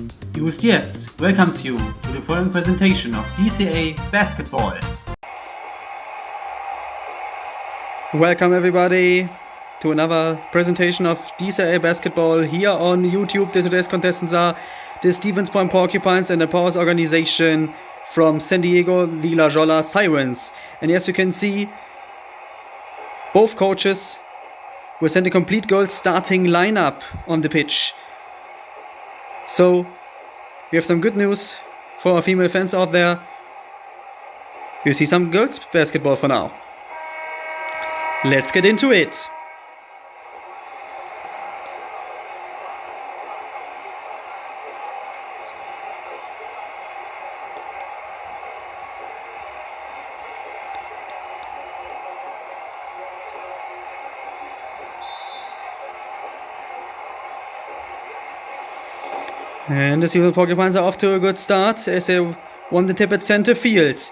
USDS welcomes you to the following presentation of DSAA Basketball. Welcome everybody to another presentation of DSAA Basketball here on YouTube. Today's contestants are the Stevens Point Porcupines and the powerhouse organization from San Diego, the Jolla Sirens. And as you can see, both coaches will send a complete gold starting lineup on the pitch. So we have some good news for our female fans out there. You see some girls basketball for now. Let's get into it. And the Stevens Porcupines are off to a good start as they won the tip at center field.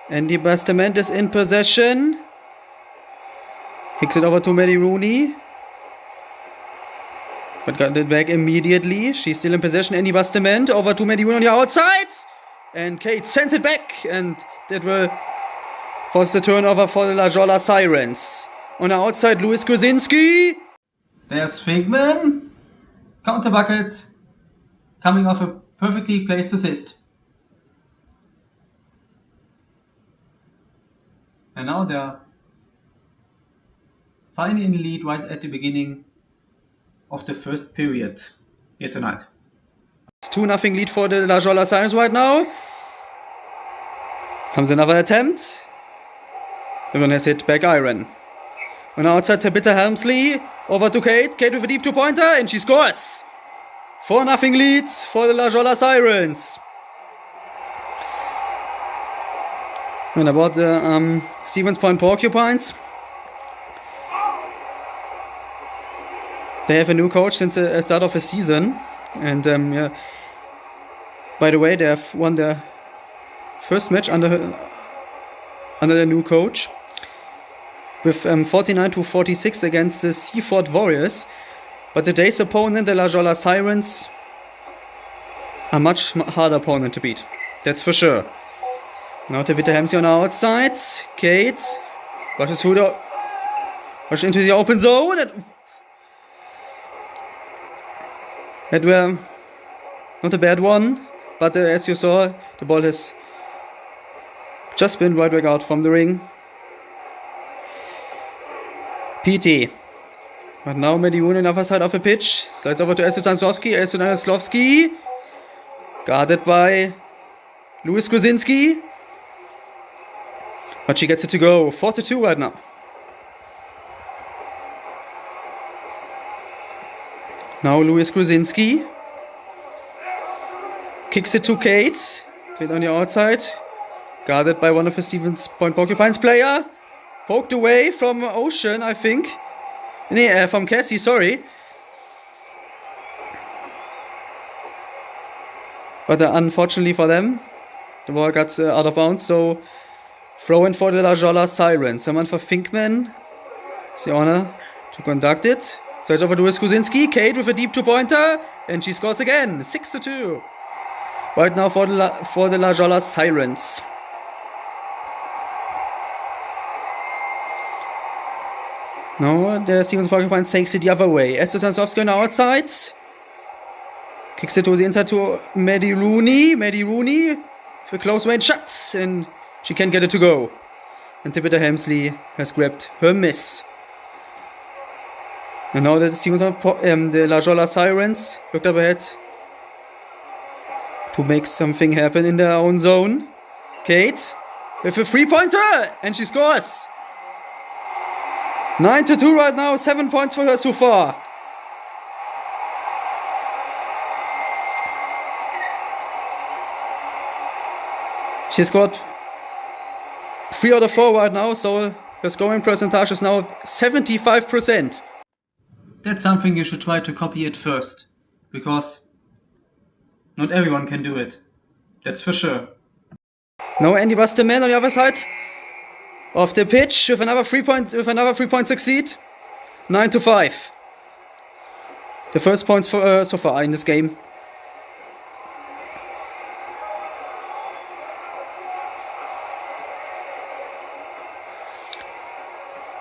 And the Bastament is in possession. Kicks it over to Maddie Rooney. But got it back immediately. She's still in possession. Andy Bastament over to Maddie Rooney on the outside. And Kate sends it back. And that will force the turnover for the Jolla Sirens. On the outside, Louis Krasinski. There's Figman. Counter bucket. Coming off a perfectly placed assist. And now they're finally in the lead right at the beginning of the first period here tonight. 2-0 lead for the Jolla Sirens right now. Comes another attempt. The one has hit back iron. On the outside, Tabitha Helmsley. Over to Kate. Kate with a deep two-pointer and she scores. 4-0 lead for the Jolla Sirens. And about the Stevens Point Porcupines. They have a new coach since the start of the season. And yeah. By the way, they have won their first match under the new coach. With 49-46 against the Seaford Warriors. But today's opponent, the Jolla Sirens, a much harder opponent to beat. That's for sure. Now Tabitha Helmsley on the outside. Kate rushes into the open zone. That were not a bad one. But as you saw, the ball has just been right back out from the ring. PT. But now Maddie Rooney on the other side of the pitch. Slides over to Esther Stanislavski. Guarded by Louis Krasinski. But she gets it to go. 4-2 right now. Now Louis Krasinski. Kicks it to Kate. Kate on the outside. Guarded by one of the Stevens Point Porcupines player. Poked away from Ocean, I think. From Cassie, sorry. But unfortunately for them, the ball got out of bounds. So throw in for the Jolla Sirens. Someone for Finkman. It's the honor to conduct it. So it's over to Kuzinski. Kate with a deep two-pointer. And she scores again. 6-2. Right now for the Jolla Sirens. No, the Stevens Porcupines takes it the other way. Esther Stanislavski on the outside. Kicks it to the inside to Maddie Rooney. Maddie Rooney for close range shots. And she can't get it to go. And Tabitha Helmsley has grabbed her miss. And now the Stevens the Jolla Sirens looked up ahead to make something happen in their own zone. Kate with a three-pointer. And she scores. 9-2 right now, 7 points for her so far. She scored 3 out of 4 right now, so her scoring percentage is now 75%. That's something you should try to copy at first, because not everyone can do it. That's for sure. Now Andy Bastament on the other side of the pitch with another 3-point succeed. 9-5. The first points for so far in this game.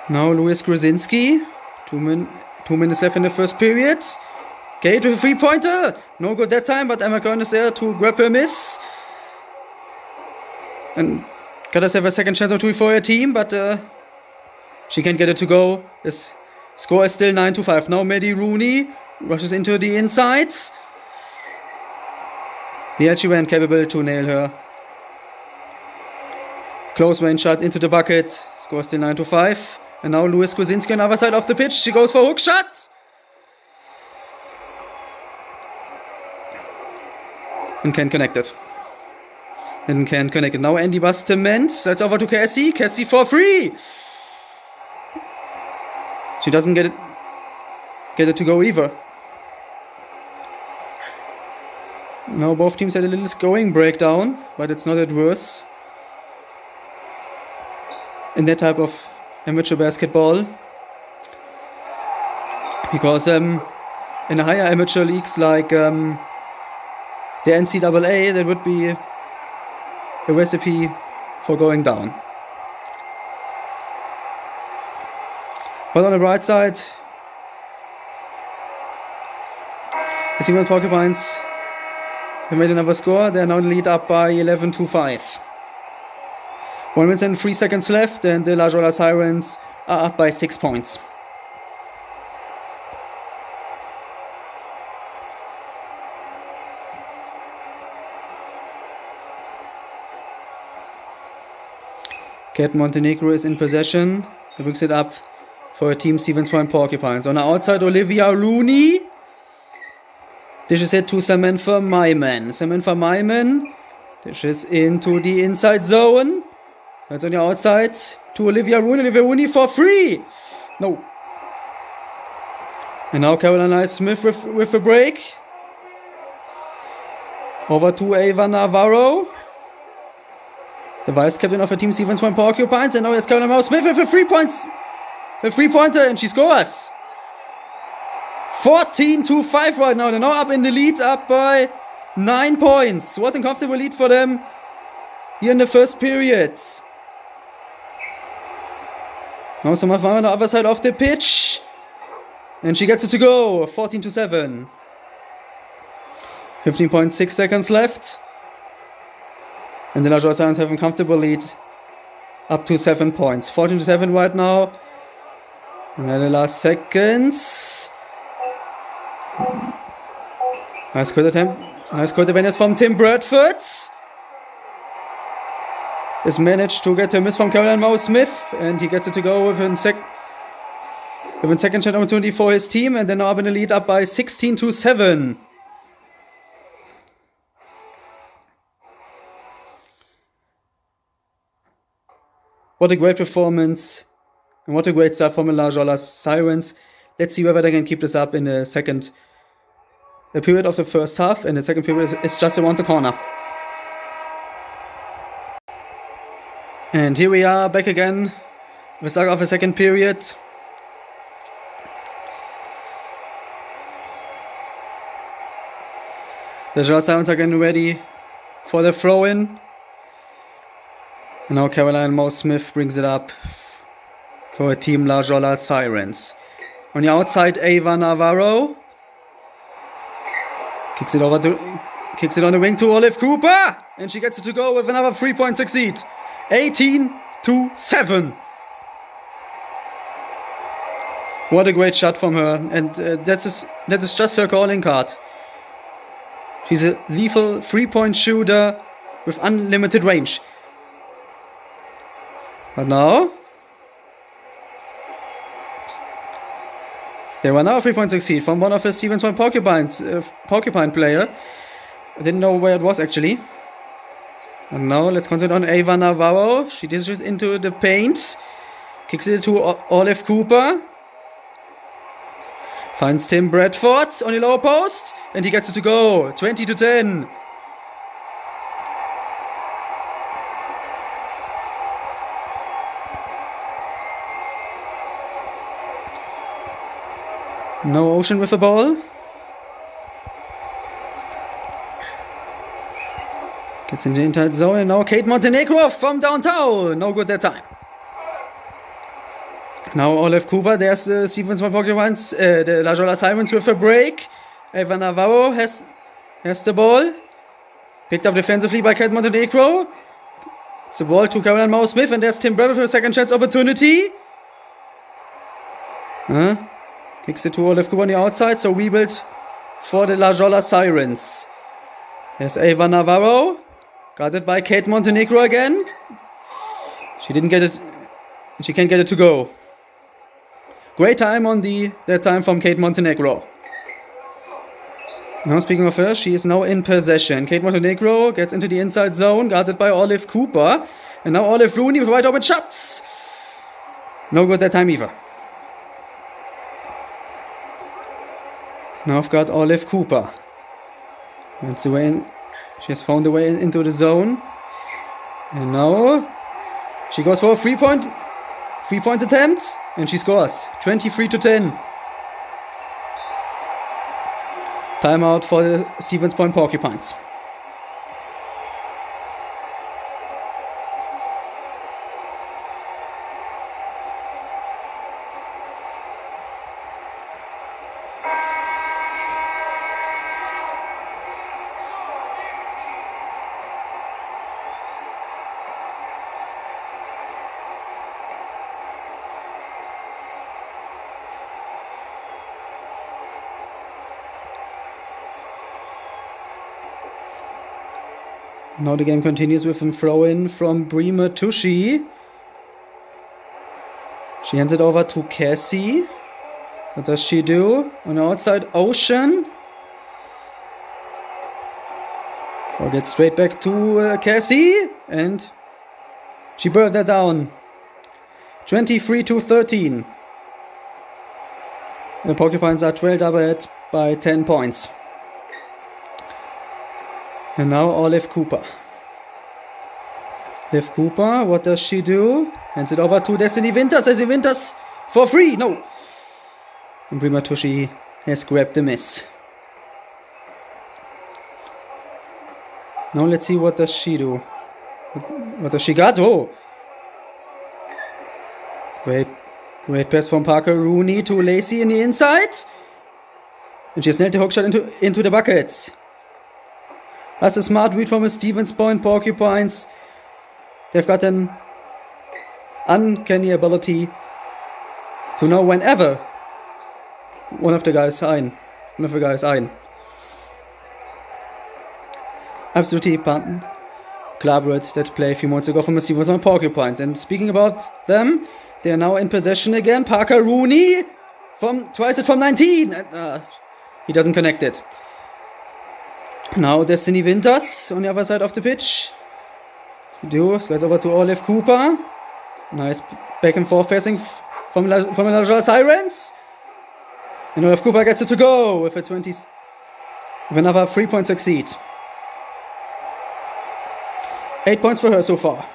Now Louis Krasinski. 2 minutes left in the first period. Kate with a 3-pointer. No good that time, but Emma Kern is there to grab her miss. And Goddess have a second chance or two for her team, but she can't get it to go. This score is still 9-5. Now Maddie Rooney rushes into the insides. Nielchi went capable to nail her. Close range shot into the bucket. Score still 9-5. And now Louis Krasinski on the other side of the pitch. She goes for a hook shot. And can't connect it. And can't connect it. Now Andy Bustamante. That's over to Cassie. Cassie for free. She doesn't get it to go either. Now both teams had a little scoring breakdown, but it's not adverse in that type of amateur basketball. Because in the higher amateur leagues like the NCAA, that would be a recipe for going down. But on the bright side, the Stevens Porcupines have made another score. They are now lead up by 11-5. 1 minute and 3 seconds left, and the Jolla Sirens are up by 6 points. Kat Montenegro is in possession. He brings it up for Team Stevens Point Porcupines. On the outside, Olivia Rooney. Dishes it to Samantha Myman. Samantha Myman dishes into the inside zone. That's on the outside to Olivia Rooney. Olivia Rooney for free. No. And now Caroline Smith with a break. Over to Ava Navarro, the vice captain of the Team Stevens Point Porcupines. And now it's Caroline Smith with a 3-pointer, and she scores. 14-5 right now. They're now up in the lead, up by 9 points. What a comfortable lead for them here in the first period. Now Samantha on the other side of the pitch. And she gets it to go. 14-7. 15.6 seconds left. And the Jolla Sirens have a comfortable lead up to 7 points. 14-7 right now. And then the last seconds. Nice quick attempt. Nice quick advantage from Tim Bradford. Has managed to get a miss from Caroline Mouse Smith. And he gets it to go within second chance opportunity for his team. And then now up in the lead up by 16-7. What a great performance. And what a great start from the Jolla Sirens. Let's see whether they can keep this up in the second period of the first half. And the second period is just around the corner. And here we are back again. The start of the second period. The Jolla Sirens are getting ready for the throw-in. And now Caroline Mouse Smith brings it up for a Team Jolla Sirens. On the outside, Ava Navarro kicks it on the wing to Olive Cooper, and she gets it to go with another 3-point succeed. 18-7. What a great shot from her, and that is just her calling card. She's a lethal 3-point shooter with unlimited range. But now there were now a 3-point succeed from one of the Stevens Point Porcupines, Porcupine player. I didn't know where it was actually. And now let's concentrate on Ava Navarro. She dishes into the paint. Kicks it to Olive Cooper. Finds Tim Bradford on the lower post. And he gets it to go. 20-10. No Ocean with the ball. Gets in the inside zone, and now Kate Montenegro from downtown. No good that time. Now Olive Cooper, there's the Stevens Point Porcupines, the La Jolla Sirens with a break. Eva Navarro has the ball. Picked up defensively by Kat Montenegro. It's the ball to Caroline Mouse-Smith, and there's Tim Brevet for a second chance opportunity. Kicks it to Olive Cooper on the outside, so rebuild for the La Jolla Sirens. There's Eva Navarro, guarded by Kate Montenegro again. She didn't get it, she can't get it to go. Great time on that time from Kate Montenegro. Now speaking of her, she is now in possession. Kate Montenegro gets into the inside zone, guarded by Olive Cooper. And now Olive Rooney with wide open shots. No good that time either. Now I've got Olive Cooper. That's the way in. She has found the way into the zone. And now she goes for a three-point attempt. And she scores. 23-10. Timeout for the Stevens Point Porcupines. Now the game continues with a throw-in from Bremer Tushy. She hands it over to Cassie. What does she do? On the outside, Ocean. Or gets straight back to Cassie. And she burned that down. 23-13. The Porcupines are trailed up ahead by 10 points. And now Olive Cooper. Olive Cooper, what does she do? Hands it over to Destiny Winters. Destiny Winters for free. No. And Bremer Tushy has grabbed the miss. Now let's see, what does she do? What does she got? Oh. Great pass from Parker Rooney to Lacey in the inside. And she has nailed the hook shot into the bucket. That's a smart read from the Stevens Point Porcupines. They've got an uncanny ability to know whenever one of the guys sign. Absolutely collaborate that play a few months ago from the Stevens Point Porcupines. And speaking about them, they are now in possession again. Parker Rooney twice it from 19. He doesn't connect it. Now Destiny Winters on the other side of the pitch. Slides over to Olive Cooper. Nice back and forth passing from the La Jolla Sirens. And Olive Cooper gets it to go with with another 3-point succeed. 8 points for her so far.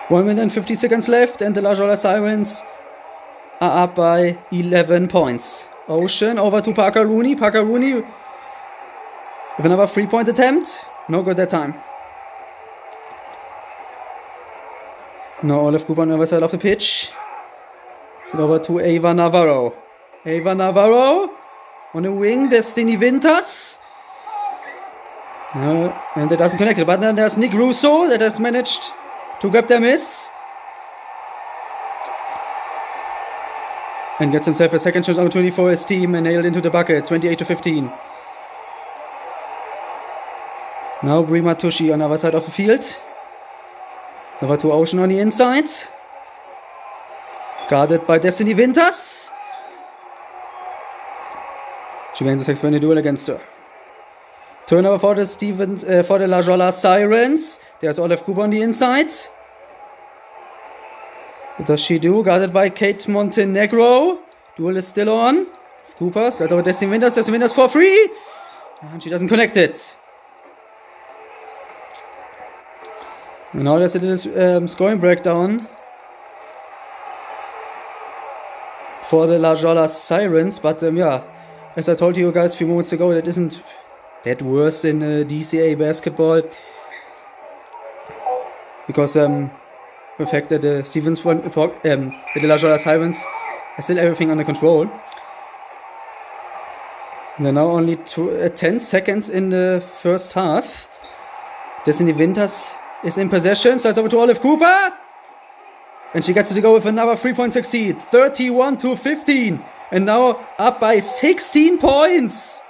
1 minute and 50 seconds left, and the La Jolla Sirens are up by 11 points. Ocean over to Parker Rooney. Parker Rooney with another 3-point attempt. No good that time. Now Olive Cooper on the other side of the pitch. It's over to Ava Navarro. Ava Navarro on the wing. Destiny Winters. And that doesn't connect it. But then there's Nick Russo that has managed to grab their miss. And gets himself a second chance opportunity for his team and nailed into the bucket. 28-15. Now Bremer Tushy on the other side of the field. Over to Ocean on the inside. Guarded by Destiny Winters. She gains a 6-point duel against her. Turnover for the La Jolla Sirens. There's Olive Cooper on the inside. What does she do? Guarded by Kate Montenegro. Duel is still on. Cooper, that's over Destiny Winters. Destiny Winters for free. And she doesn't connect it. And now there's a little scoring breakdown for the La Jolla Sirens. But as I told you guys a few moments ago, that isn't that worse in DSAA basketball. Because the fact that the Stevens Point, the Jolla Sirens have still everything under control. And they're now only 10 seconds in the first half. Destiny Winters is in possession, starts over to Olive Cooper. And she gets to go with another 3-point succeed. 31-15. And now up by 16 points.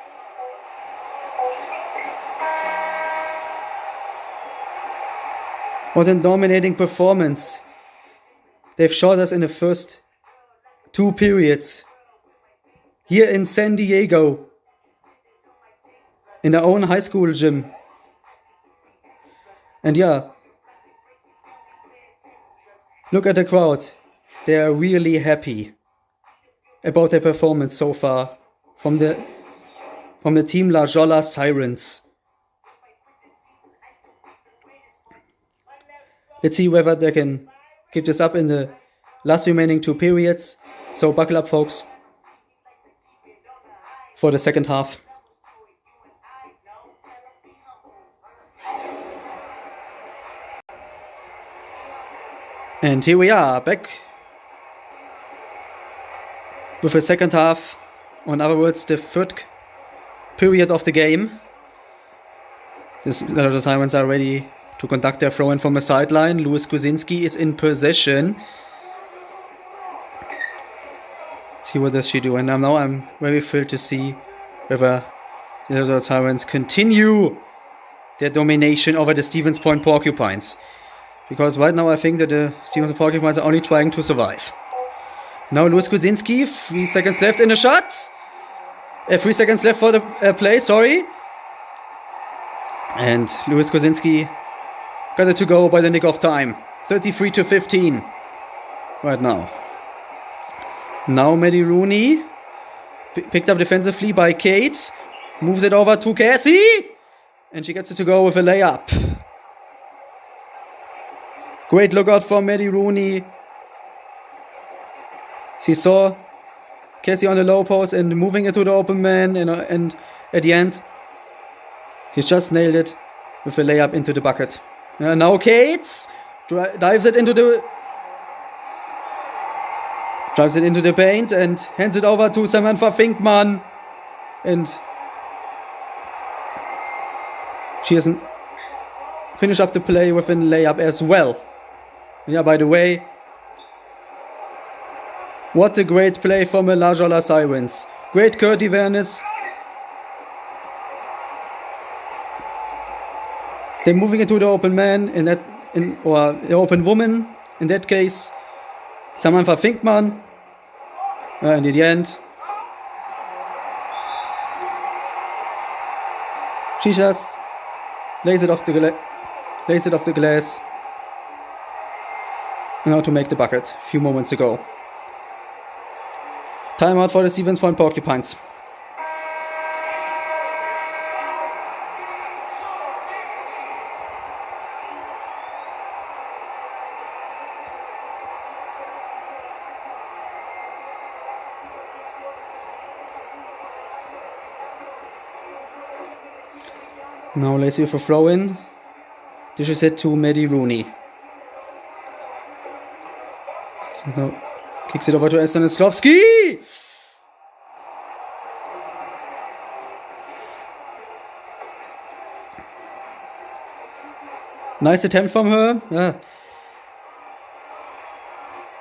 What a dominating performance. They've shot us in the first 2 periods. Here in San Diego. In their own high school gym. And yeah. Look at the crowd. They are really happy about their performance so far from the team La Jolla Sirens. Let's see whether they can keep this up in the last remaining 2 periods. So buckle up, folks, for the second half. And here we are, back with the second half, or in other words, the third period of the game. The Sirens are ready to conduct their throw-in from the sideline. Louis Kuzinski is in possession. Let's see what does she do. And now I'm very thrilled to see whether the Sirens continue their domination over the Stevens Point Porcupines. Because right now I think that the Stevens Point Porcupines are only trying to survive. Now Louis Kuzinski, 3 seconds left in the shot. 3 seconds left for the play, sorry. And Louis Kuzinski got it to go by the nick of time. 33-15 right now. Now Maddie Rooney, picked up defensively by Kate. Moves it over to Cassie. And she gets it to go with a layup. Great lookout from Maddie Rooney. She saw Cassie on the low post and moving it to the open man. And at the end, he just nailed it with a layup into the bucket. Now Kate dives it into the paint and hands it over to Samantha Finkman. And she hasn't finished up the play with a layup as well. Yeah, by the way, what a great play from the La Jolla Sirens. Great court awareness. They're moving into the open man or the open woman. In that case, Samantha Finkman. And in the end, she just lays it off the glass. Now to make the bucket a few moments ago. Timeout for the Stevens Point Porcupines. Now Lacey with a throw in. This is it to Maddie Rooney. So now kicks it over to Stanislavski. Nice attempt from her. Yeah.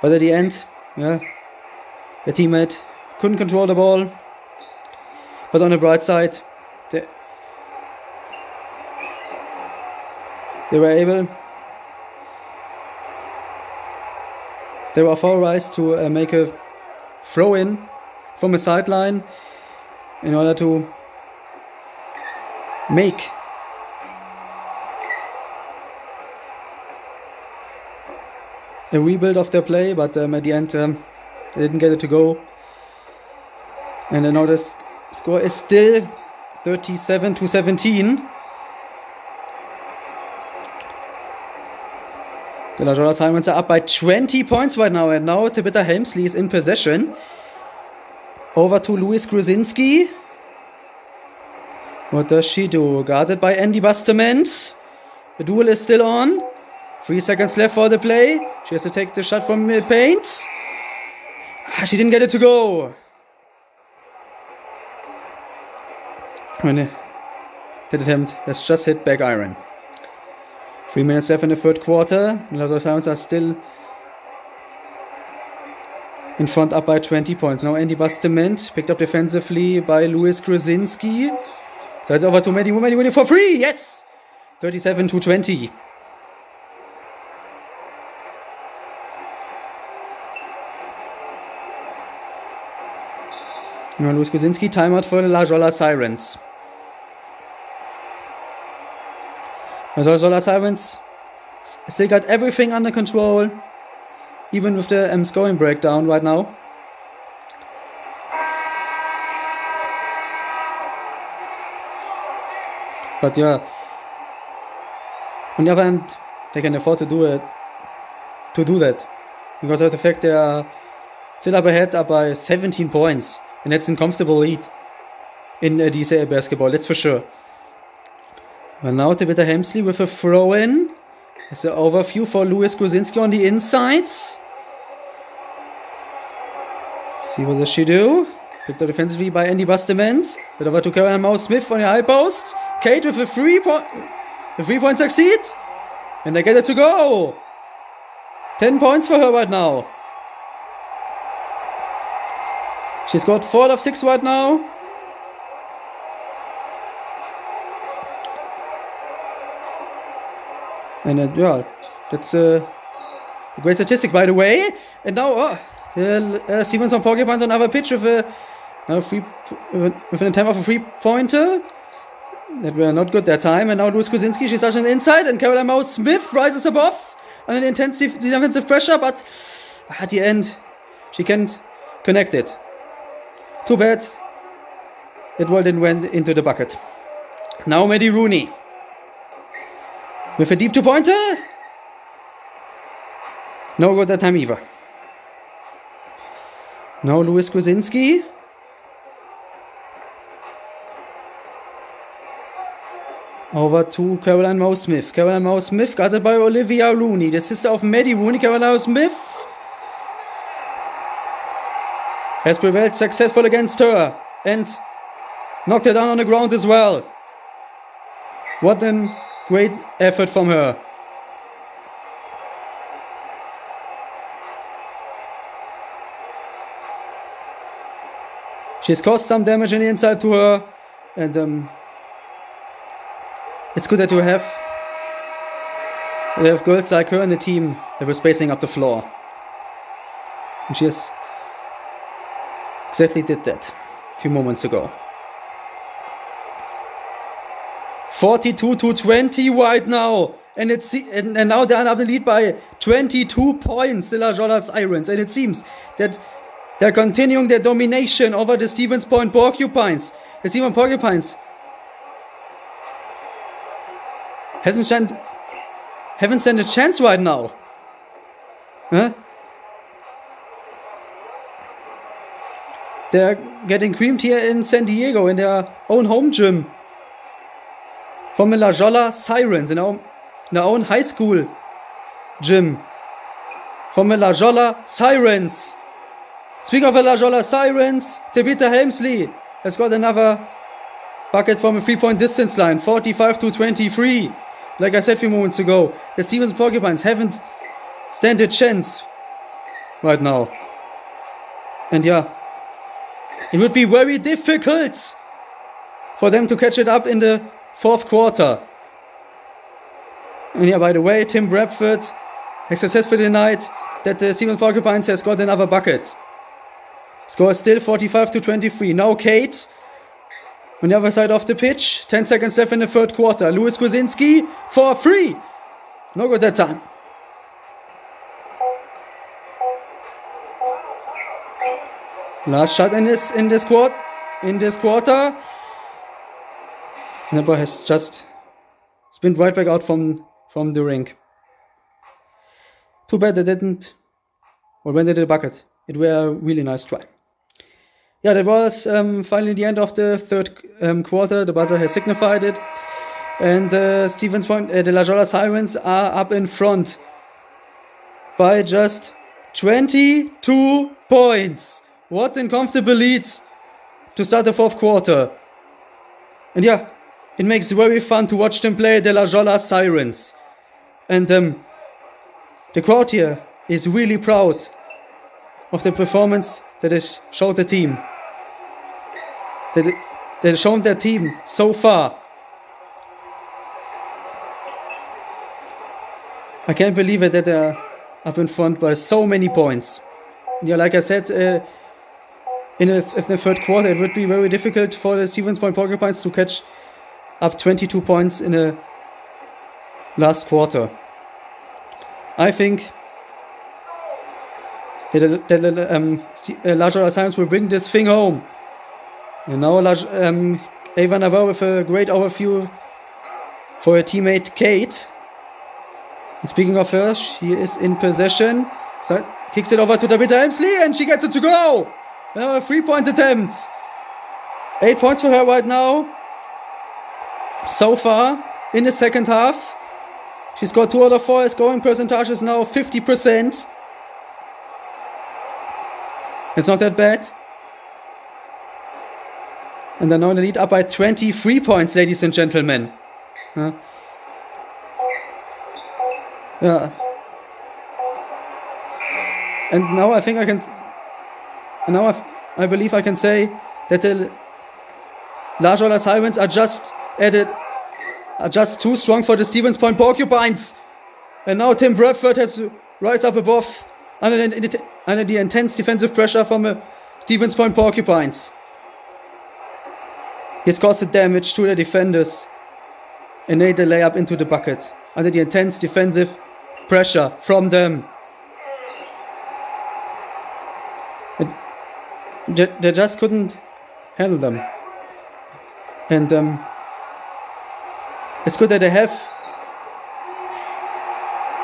But at the end, yeah, her teammate couldn't control the ball. But on the bright side, they were able. They were authorized to make a throw-in from a sideline in order to make a rebuild of their play, but at the end they didn't get it to go. And I know the score is still 37-17. The La Jolla Sirens are up by 20 points right now, and now Tabitha Helmsley is in possession. Over to Louise Gruzinski. What does she do? Guarded by Andy Bustament. The duel is still on. 3 seconds left for the play. She has to take the shot from paint. She didn't get it to go. That attempt has just hit back iron. 3 minutes left in the third quarter. The Jolla Sirens are still in front, up by 20 points. Now Andy Bastiment picked up defensively by Louis Krasinski. So it's over to Maddie winning for 3. Yes! 37-20. Now Louis Krasinski, timeout for the Jolla Sirens. The Jolla Sirens still got everything under control, even with the scoring breakdown right now. But yeah, on the other hand, they can afford to do that, because of the fact they are still up ahead, up by 17 points, and that's a comfortable lead in DSAA basketball, that's for sure. And now Tabitha Hemsley with a throw-in. It's an overview for Louis Krasinski on the inside. See what does she do? Picked up defensively by Andy Bastiment. But over to Caroline Mouse-Smith on the high post. Kate with a three-point succeed. And they get it to go. 10 points for her right now. She scored 4 out of 6 right now. And yeah, that's a great statistic, by the way. And now the Stevens Point Porcupines on another pitch with with an attempt of a three-pointer. That were not good that time. And now Louis Krasinski, she's touching the inside, and Caroline Mouse-Smith rises above on an intensive defensive pressure, but at the end, she can't connect it. Too bad. It well didn't went into the bucket. Now Maddie Rooney with a deep two-pointer. No good that time either. Now Louis Krasinski. Over to Caroline Mouse-Smith. Caroline Mouse-Smith got it by Olivia Rooney, the sister of Maddie Rooney. Caroline Mouse-Smith has prevailed successful against her and knocked her down on the ground as well. What a great effort from her. She's caused some damage on the inside to her, and it's good that you have girls like her in the team that were spacing up the floor. And she has exactly did that a few moments ago. 42-20 right now, and now they are up the lead by 22 points, the Jolla Sirens, and it seems that they're continuing their domination over the Stevens Point Porcupines. The Stevens Point Porcupines haven't stand a chance right now. Huh? They're getting creamed here in San Diego in their own home gym from the Jolla Sirens, in their own high school gym from the Jolla Sirens. Speaking of the Jolla Sirens, Tabitha Hemsley has got another bucket from a 3-point distance line, 45-23. Like I said a few moments ago, the Stevens Porcupines haven't stand a chance right now. And yeah, it would be very difficult for them to catch it up in the fourth quarter. And yeah, by the way, Tim Bradford has successfully denied that the Stevens Porcupines has got another bucket. Score is still 45-23. Now Kate on the other side of the pitch. 10 seconds left in the third quarter. Louis Krasinski for 3. No good that time. Last shot in this quarter. And the ball has just spinned right back out from the rink. Too bad they didn't, or when they did a bucket. It were a really nice try. Yeah, that was finally the end of the third quarter. The buzzer has signified it. And Stevens Point, the La Jolla Sirens are up in front by just 22 points. What an comfortable lead to start the fourth quarter. And yeah, it makes it very fun to watch them play, the La Jolla Sirens. And the crowd here is really proud of the performance that has showed the team. That has shown their team so far. I can't believe it that they're up in front by so many points. Yeah, like I said, in the third quarter, it would be very difficult for the Stevens Point Porcupines to catch up 22 points in the last quarter. I think that La Jolla Sirens will bring this thing home. And now Ava Navarro with a great overview for her teammate Kate. And speaking of her, she is in possession. So kicks it over to Tabitha Hemsley and she gets it to go. Now a 3-point attempt. 8 points for her right now. So far in the second half. She scored 2 out of 4. Her scoring percentage is now 50%. It's not that bad. And they're now in the lead up by 23 points, ladies and gentlemen. Yeah. And now I think I can. I believe I can say that the La Jolla Sirens are just too strong for the Stevens Point Porcupines. And now Tim Bradford has to rise up above under the intense defensive pressure from the Stevens Point Porcupines. He's caused the damage to the defenders and made the layup into the bucket under the intense defensive pressure from them. They just couldn't handle them. And it's good that they have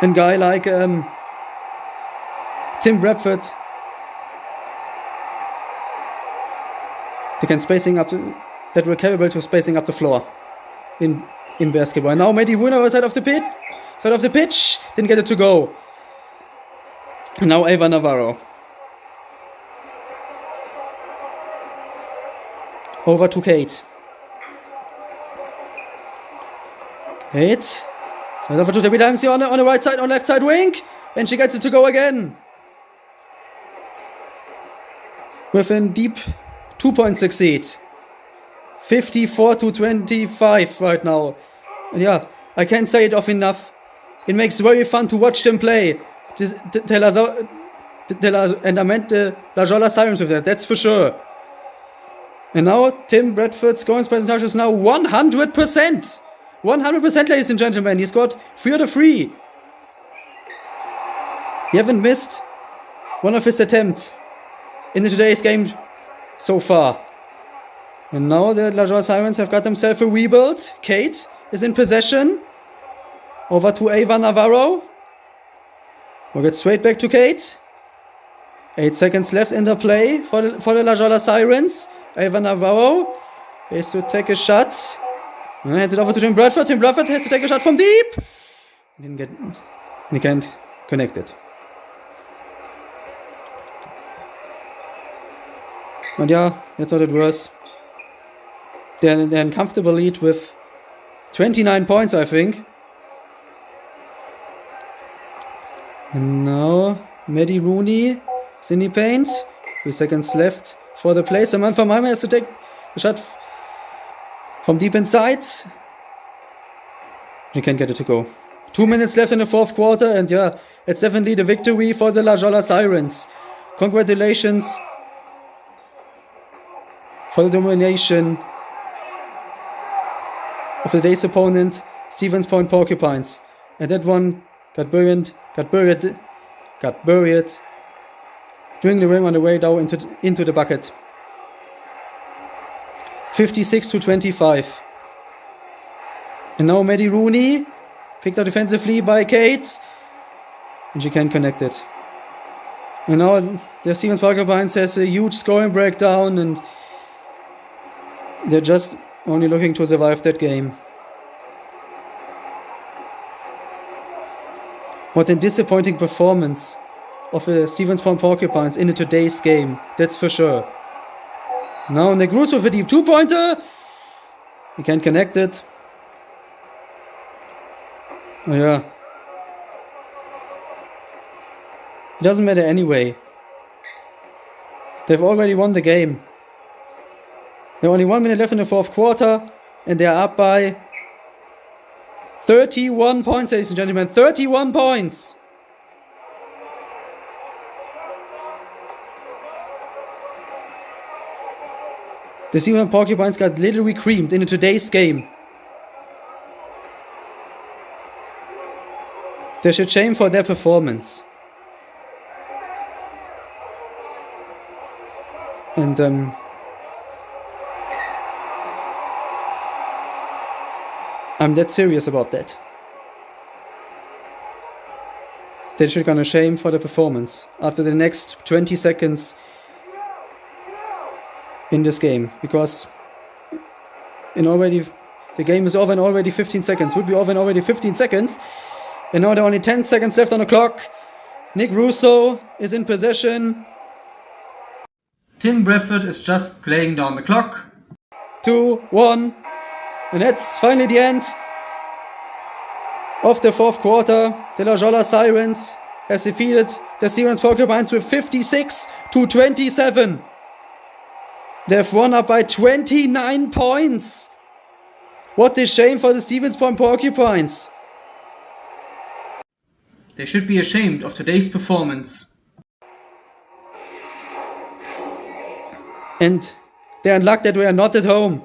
a guy like Tim Bradford. They can that were capable to spacing up the floor in basketball. And now Maddie Wooner side of the pitch, didn't get it to go. And now Ava Navarro. Over to Kate. Kate. So over to Debbie Dempsey on the right side, on left side wing. And she gets it to go again. With a deep 2-point succeed. 54-25 right now. And yeah, I can't say it often enough. It makes it very fun to watch them play. And I meant the La Jolla Sirens with that, that's for sure. And now Tim Bradford's scoring percentage is now 100%. 100%, ladies and gentlemen. He scored 3 out of 3. He haven't missed one of his attempts in today's game so far. And now the La Jolla Sirens have got themselves a rebuild. Kate is in possession. Over to Ava Navarro. We'll get straight back to Kate. 8 seconds left in the play for the La Jolla Sirens. Ava Navarro has to take a shot. And hands it over to Tim Bradford. Tim Bradford has to take a shot from deep. He can't connect it. And yeah, that's not it worse. They're in comfortable lead with 29 points, I think. And now Maddie Rooney is in the paint. 3 seconds left for the play. Samantha Maimer has to take the shot from deep inside. She can't get it to go. 2 minutes left in the fourth quarter, and yeah, it's definitely the victory for the La Jolla Sirens. Congratulations for the domination of the day's opponent, Stevens Point Porcupines. And that one got buried during the rim on the way down into the bucket. 56-25. And now Maddie Rooney, picked up defensively by Kate, and she can't connect it. And now the Stevens Porcupines has a huge scoring breakdown, and they're just only looking to survive that game. What a disappointing performance of the Stevens Point Porcupines in today's game, that's for sure. Now Negruso with a deep two-pointer. He can't connect it. Oh yeah. It doesn't matter anyway. They've already won the game. They're only 1 minute left in the fourth quarter, and they're up by 31 points, ladies and gentlemen. 31 points! The Stevens Porcupines got literally creamed in today's game. They should shame for their performance. And I'm that serious about that. They should gonna shame for the performance after the next 20 seconds in this game, because the game is over in already 15 seconds. Would be over in already 15 seconds. And now there are only 10 seconds left on the clock. Nick Russo is in possession. Tim Bradford is just playing down the clock. 2, 1. And that's finally the end of the fourth quarter. The Jolla Sirens has defeated the Stevens Porcupines with 56-27. They've won up by 29 points. What a shame for the Stevens Point Porcupines. They should be ashamed of today's performance. And they're in luck that we are not at home.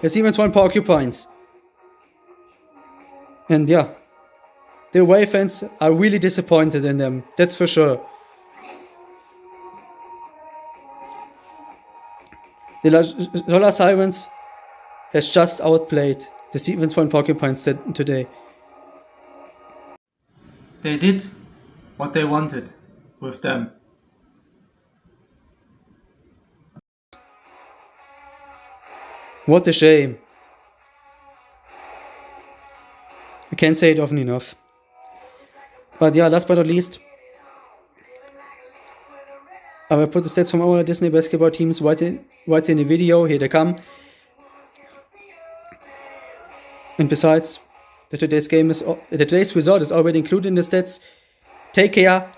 The Stevens Point Porcupines. And yeah, the away fans are really disappointed in them. That's for sure. The Jolla Sirens has just outplayed the Stevens Point Porcupines today. They did what they wanted with them. What a shame. I can't say it often enough. But yeah, last but not least, I will put the stats from our Disney basketball teams right in the video. Here they come. And besides, today's result is already included in the stats. Take care.